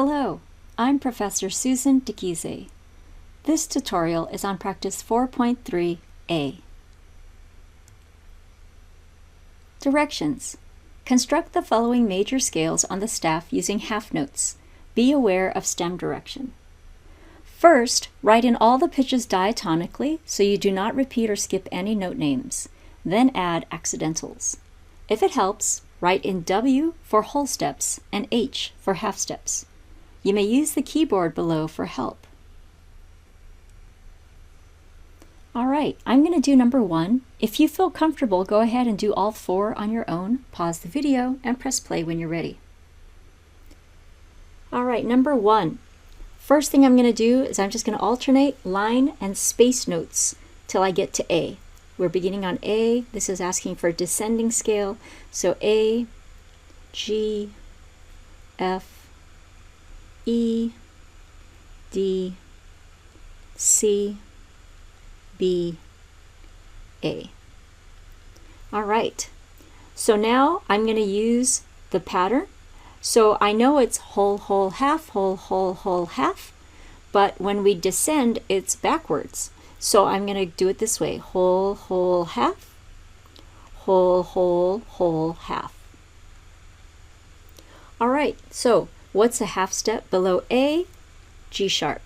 Hello, I'm Professor Susan Dickese. This tutorial is on practice 4.3a. Directions. Construct the following major scales on the staff using half notes. Be aware of stem direction. First, write in all the pitches diatonically so you do not repeat or skip any note names. Then add accidentals. If it helps, write in W for whole steps and H for half steps. You may use the keyboard below for help. Alright, I'm going to do number 1. If you feel comfortable, go ahead and do all 4 on your own. Pause the video and press play when you're ready. Alright, number 1. First thing I'm going to do is I'm just going to alternate line and space notes till I get to A. We're beginning on A. This is asking for a descending scale. So A, G, F, E, D, C, B, A. All right, so now I'm going to use the pattern. So I know it's whole, whole, half, whole, whole, whole, half, but when we descend, it's backwards. So I'm going to do it this way: whole, whole, half, whole, whole, whole, half. All right, so what's a half step below A? G sharp.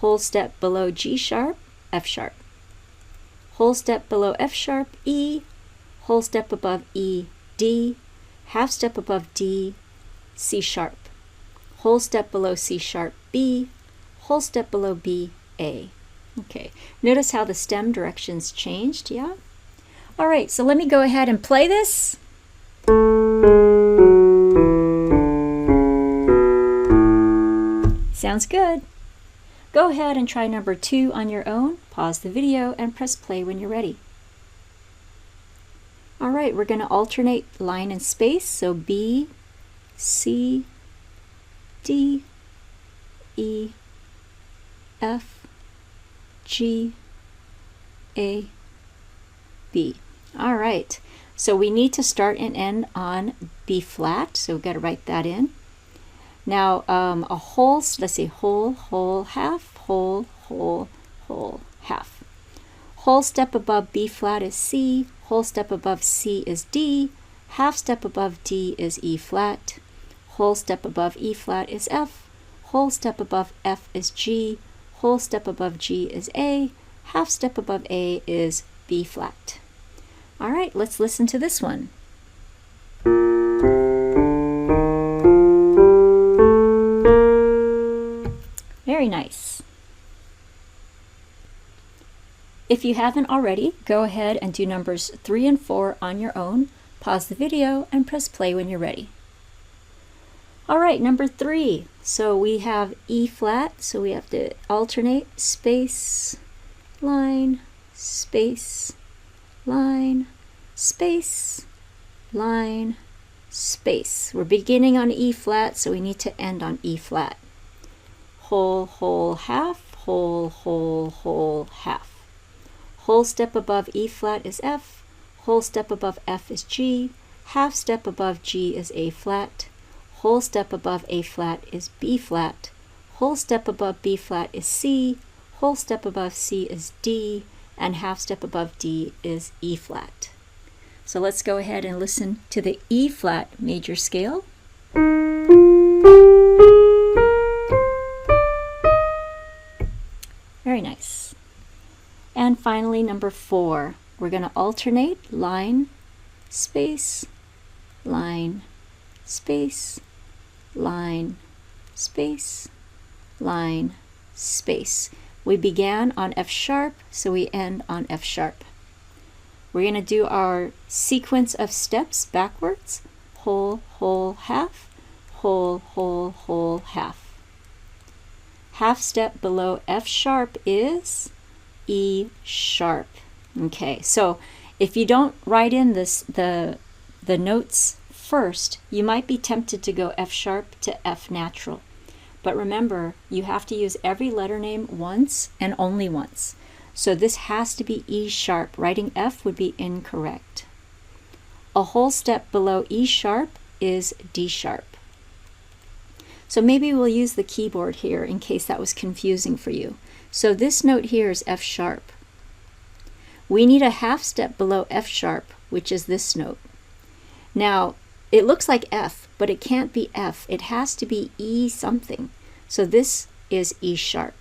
Whole step below G sharp? F sharp. Whole step below F sharp? E. Whole step above E? D. Half step above D? C sharp. Whole step below C sharp? B. Whole step below B? A. Okay, notice how the stem directions changed, yeah? All right, so let me go ahead and play this. Sounds good. Go ahead and try number 2 on your own. Pause the video and press play when you're ready. All right, we're going to alternate line and space. So B, C, D, E, F, G, A, B. All right, so we need to start and end on B flat, so we've got to write that in. Now a whole, let's see, whole, whole, half, whole, whole, whole, half. Whole step above B flat is C, whole step above C is D, half step above D is E flat, whole step above E flat is F, whole step above F is G, whole step above G is A, half step above A is B flat. All right, let's listen to this one. Very nice. If you haven't already, go ahead and do numbers 3 and 4 on your own. Pause the video and press play when you're ready. All right, number 3. So we have E flat, so we have to alternate space, line, space, line, space, line, space. We're beginning on E flat, so we need to end on E flat. Whole, whole, half, whole, whole, whole, half. Whole step above E flat is F, whole step above F is G, half step above G is A flat, whole step above A flat is B flat, whole step above B flat is C, whole step above C is D, and half step above D is E flat. So let's go ahead and listen to the E flat major scale. Very nice. And finally, number 4. We're going to alternate line, space, line, space, line, space, line, space. We began on F sharp, so we end on F sharp. We're going to do our sequence of steps backwards. Whole, whole, half, whole, whole, whole, half. Half step below F sharp is E sharp. Okay, so if you don't write in the notes first, you might be tempted to go F sharp to F natural. But remember, you have to use every letter name once and only once. So this has to be E sharp. Writing F would be incorrect. A whole step below E sharp is D sharp. So maybe we'll use the keyboard here in case that was confusing for you. So this note here is F sharp. We need a half step below F sharp, which is this note. Now, it looks like F, but it can't be F. It has to be E something. So this is E sharp.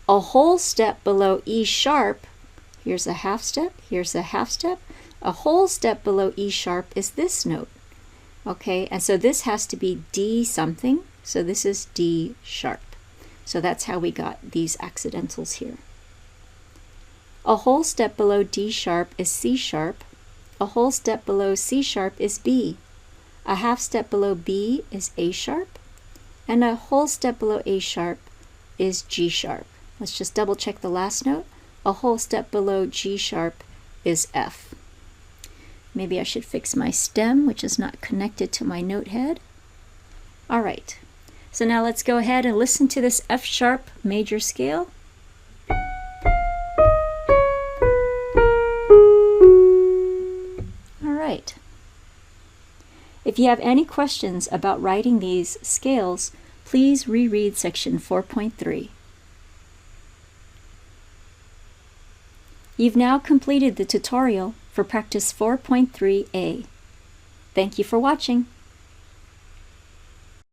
A whole step below E sharp, here's a half step, here's a half step. A whole step below E sharp is this note. Okay, and so this has to be D something, so this is D sharp. So that's how we got these accidentals here. A whole step below D sharp is C sharp. A whole step below C sharp is B. A half step below B is A sharp. And a whole step below A sharp is G sharp. Let's just double check the last note. A whole step below G sharp is F. Maybe I should fix my stem, which is not connected to my note head. All right, so now let's go ahead and listen to this F sharp major scale. All right. If you have any questions about writing these scales, please reread section 4.3. You've now completed the tutorial for practice 4.3a. Thank you for watching.